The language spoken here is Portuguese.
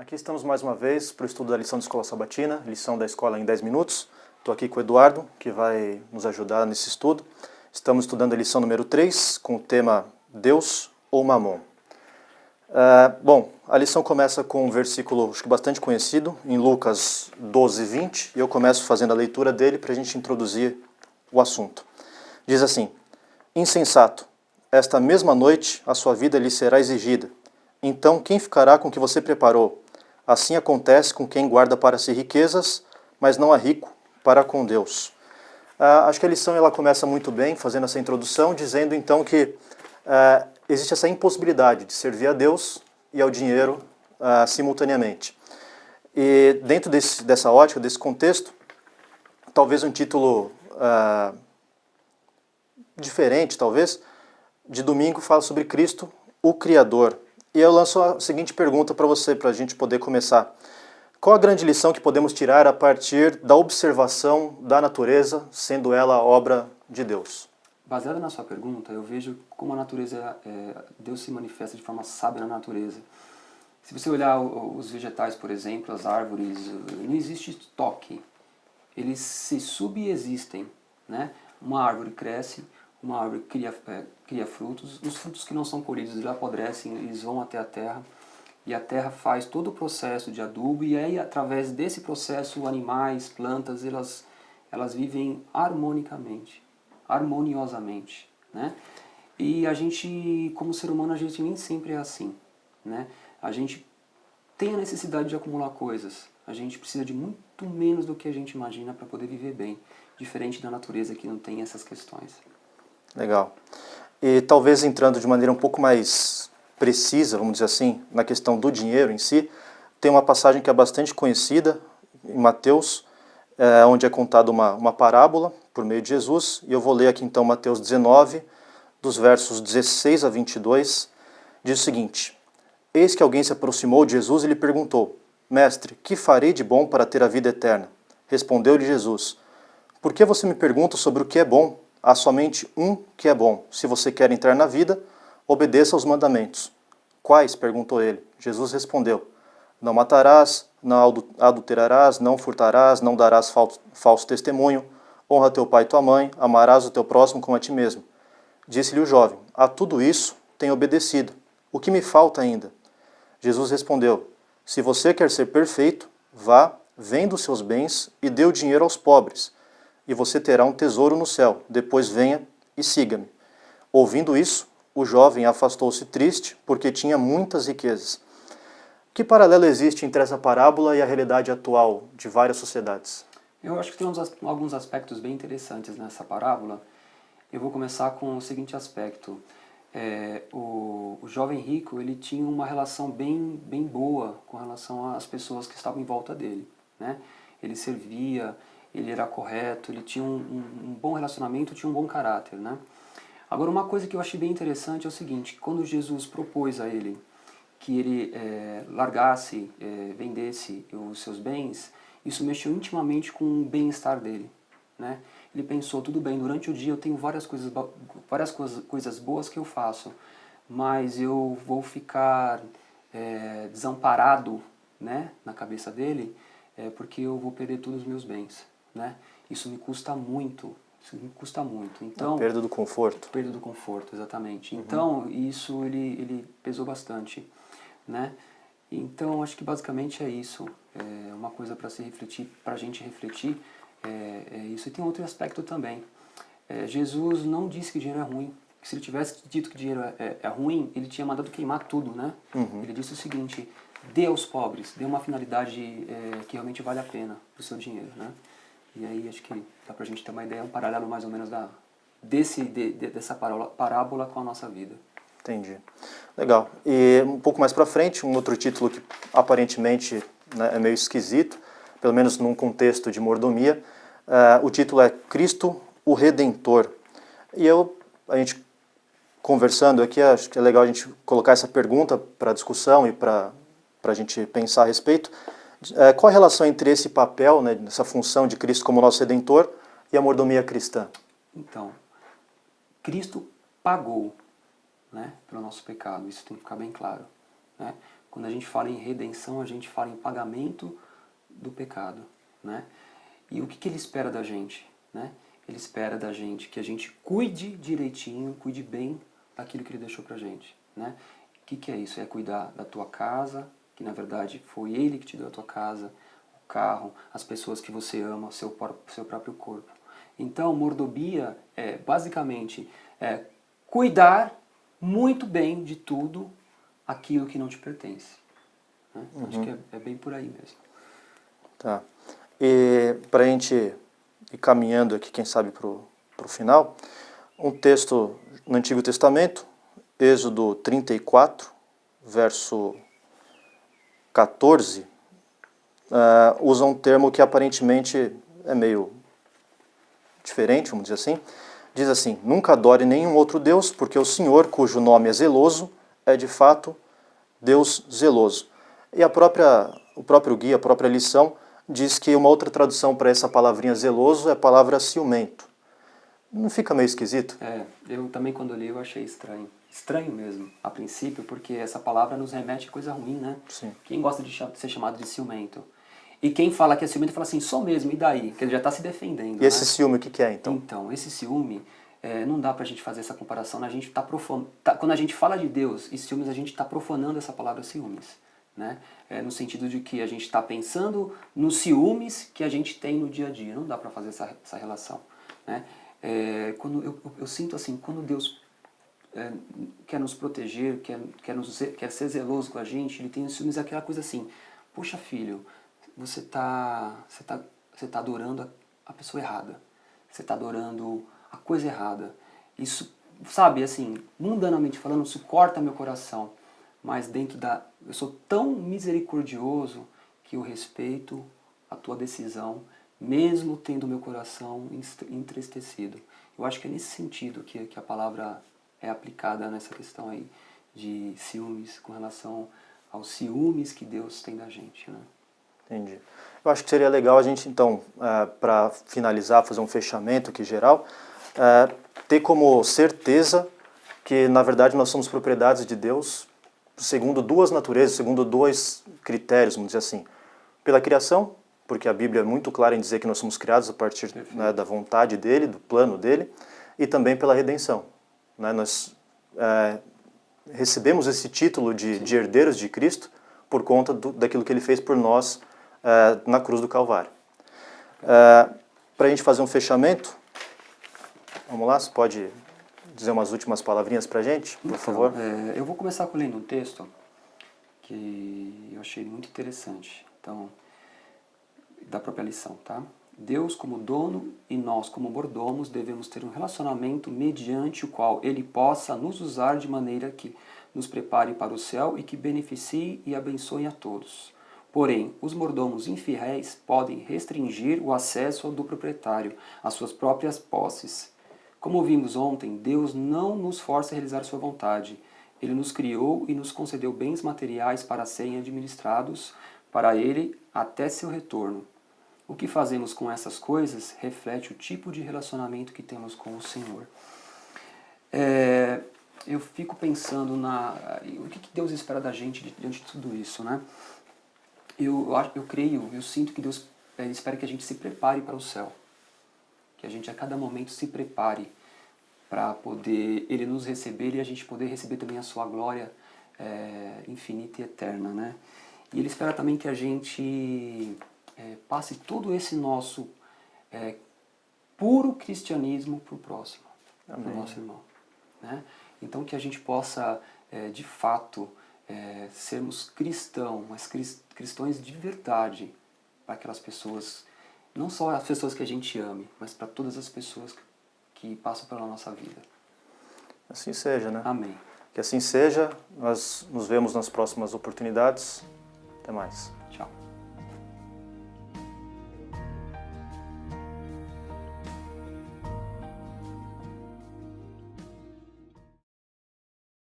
Aqui estamos mais uma vez para o estudo da lição de Escola Sabatina, lição da escola em 10 minutos. Estou aqui com o Eduardo, que vai nos ajudar nesse estudo. Estamos estudando a lição número 3, com o tema Deus ou Mamon. A lição começa com um versículo acho que bastante conhecido, em Lucas 12, 20, e eu começo fazendo a leitura dele para a gente introduzir o assunto. Diz assim: Insensato, esta mesma noite a sua vida lhe será exigida. Então quem ficará com o que você preparou? Assim acontece com quem guarda para si riquezas, mas não é rico para com Deus. Acho que a lição ela começa muito bem, fazendo essa introdução, dizendo então que existe essa impossibilidade de servir a Deus e ao dinheiro simultaneamente. E dentro dessa ótica, desse contexto, talvez um título diferente, talvez, de domingo fala sobre Cristo, o Criador. E eu lanço a seguinte pergunta para você, para a gente poder começar. Qual a grande lição que podemos tirar a partir da observação da natureza, sendo ela obra de Deus? Baseado na sua pergunta, eu vejo como a natureza, Deus se manifesta de forma sábia na natureza. Se você olhar os vegetais, por exemplo, as árvores, não existe toque. Eles se subexistem, né? Uma árvore cresce, uma árvore cria frutos, os frutos que não são colhidos eles apodrecem, eles vão até a terra, e a terra faz todo o processo de adubo, e aí através desse processo animais, plantas, elas vivem harmoniosamente, né? E a gente, como ser humano, a gente nem sempre é assim, né? A gente tem a necessidade de acumular coisas, a gente precisa de muito menos do que a gente imagina para poder viver bem, diferente da natureza que não tem essas questões. Legal. E talvez entrando de maneira um pouco mais precisa, vamos dizer assim, na questão do dinheiro em si, tem uma passagem que é bastante conhecida em Mateus, onde é contada uma parábola por meio de Jesus, e eu vou ler aqui então Mateus 19, dos versos 16 a 22, diz o seguinte: Eis que alguém se aproximou de Jesus e lhe perguntou: Mestre, que farei de bom para ter a vida eterna? Respondeu-lhe Jesus: Por que você me pergunta sobre o que é bom? Há somente um que é bom. Se você quer entrar na vida, obedeça aos mandamentos. Quais? Perguntou ele. Jesus respondeu: Não matarás, não adulterarás, não furtarás, não darás falso testemunho, honra teu pai e tua mãe, amarás o teu próximo como a ti mesmo. Disse-lhe o jovem: A tudo isso tenho obedecido. O que me falta ainda? Jesus respondeu: Se você quer ser perfeito, vá, venda os seus bens e dê o dinheiro aos pobres, e você terá um tesouro no céu. Depois venha e siga-me. Ouvindo isso, o jovem afastou-se triste, porque tinha muitas riquezas. Que paralelo existe entre essa parábola e a realidade atual de várias sociedades? Eu acho que tem alguns aspectos bem interessantes nessa parábola. Eu vou começar com o seguinte aspecto. O jovem rico ele tinha uma relação bem boa com relação às pessoas que estavam em volta dele, né? Ele servia, ele era correto, ele tinha um bom relacionamento, tinha um bom caráter, né? Agora, uma coisa que eu achei bem interessante é o seguinte: quando Jesus propôs a ele que ele largasse, vendesse os seus bens, isso mexeu intimamente com o bem-estar dele, né? Ele pensou: tudo bem, durante o dia eu tenho várias coisas boas que eu faço, mas eu vou ficar desamparado, né, na cabeça dele, porque eu vou perder todos os meus bens, né? Isso me custa muito. Isso me custa muito. Então, A perda do conforto. perda do conforto, exatamente. Então, isso ele pesou bastante, né? Então, acho que basicamente é isso. É uma coisa para se refletir, para a gente refletir, é isso. E tem outro aspecto também. Jesus não disse que dinheiro é ruim. Se ele tivesse dito que dinheiro é ruim, ele tinha mandado queimar tudo, né? Ele disse o seguinte: dê aos pobres, dê uma finalidade que realmente vale a pena para o seu dinheiro, né? E aí acho que dá pra gente ter uma ideia, um paralelo mais ou menos dessa parábola com a nossa vida. Entendi. Legal. E um pouco mais para frente, um outro título que aparentemente, né, é meio esquisito, pelo menos num contexto de mordomia. O título é Cristo, o Redentor. E a gente conversando aqui, acho que é legal a gente colocar essa pergunta para discussão e para a gente pensar a respeito. Qual a relação entre esse papel, né, essa função de Cristo como nosso Redentor e a mordomia cristã? Então, Cristo pagou, né, pelo nosso pecado, isso tem que ficar bem claro, né? Quando a gente fala em redenção, a gente fala em pagamento do pecado, né? E o que ele espera da gente, né? Ele espera da gente que a gente cuide direitinho, cuide bem daquilo que ele deixou pra gente, né? O que é isso? É cuidar da tua casa, que na verdade foi ele que te deu a tua casa, o carro, as pessoas que você ama, seu próprio corpo. Então, mordomia é basicamente cuidar muito bem de tudo aquilo que não te pertence. Né? Acho que é bem por aí mesmo. Tá. E para a gente ir caminhando aqui, quem sabe, para o final, um texto no Antigo Testamento, Êxodo 34, verso 14, usa um termo que aparentemente é meio diferente, vamos dizer assim. Diz assim: nunca adore nenhum outro Deus, porque o Senhor, cujo nome é zeloso, é de fato Deus zeloso. E o próprio guia, a própria lição, diz que uma outra tradução para essa palavrinha zeloso é a palavra ciumento. Não fica meio esquisito? Eu também quando li eu achei estranho. Estranho mesmo, a princípio, porque essa palavra nos remete a coisa ruim, né? Sim. Quem gosta de ser chamado de ciumento? E quem fala que é ciumento fala assim, sou mesmo, e daí? Que ele já está se defendendo. E esse ciúme, o que é então? Então, esse ciúme, não dá pra gente fazer essa comparação, né? A gente quando a gente fala de Deus e ciúmes, a gente está profanando essa palavra ciúmes. Né? No sentido de que a gente está pensando nos ciúmes que a gente tem no dia a dia. Não dá para fazer essa relação. Né? Quando eu sinto assim, quando Deus quer nos proteger, quer ser zeloso com a gente, ele tem ciúmes, é aquela coisa assim, poxa filho, você tá adorando a pessoa errada, você está adorando a coisa errada. Isso, sabe, assim, mundanamente falando, isso corta meu coração. Mas eu sou tão misericordioso que eu respeito a tua decisão, mesmo tendo meu coração entristecido. Eu acho que é nesse sentido que a palavra é aplicada nessa questão aí de ciúmes, com relação aos ciúmes que Deus tem da gente, né? Entendi. Eu acho que seria legal a gente, então, para finalizar, fazer um fechamento aqui geral, ter como certeza que, na verdade, nós somos propriedades de Deus, segundo duas naturezas, segundo dois critérios, vamos dizer assim. Pela criação, porque a Bíblia é muito clara em dizer que nós somos criados a partir, né, da vontade dele, do plano dele, e também pela redenção. Né? Nós recebemos esse título de herdeiros de Cristo por conta daquilo que ele fez por nós na cruz do Calvário. Para a gente fazer um fechamento, vamos lá, você pode dizer umas últimas palavrinhas para a gente, por favor? Eu vou começar lendo um texto que eu achei muito interessante. Então, da própria lição, tá? Deus como dono e nós como mordomos devemos ter um relacionamento mediante o qual Ele possa nos usar de maneira que nos prepare para o céu e que beneficie e abençoe a todos. Porém, os mordomos infiéis podem restringir o acesso do proprietário às suas próprias posses. Como vimos ontem, Deus não nos força a realizar sua vontade. Ele nos criou e nos concedeu bens materiais para serem administrados para Ele até seu retorno. O que fazemos com essas coisas reflete o tipo de relacionamento que temos com o Senhor. Eu fico pensando o que Deus espera da gente diante de tudo isso, né? Eu sinto que Deus espera que a gente se prepare para o céu. Que a gente a cada momento se prepare para poder Ele nos receber e a gente poder receber também a sua glória infinita e eterna, né? E Ele espera também que a gente passe todo esse nosso puro cristianismo para o próximo, para o nosso irmão. Né? Então que a gente possa, de fato, sermos cristãos, mas cristãos de verdade para aquelas pessoas, não só as pessoas que a gente ame, mas para todas as pessoas que passam pela nossa vida. Assim seja, né? Amém. Que assim seja, nós nos vemos nas próximas oportunidades. Até mais. Tchau.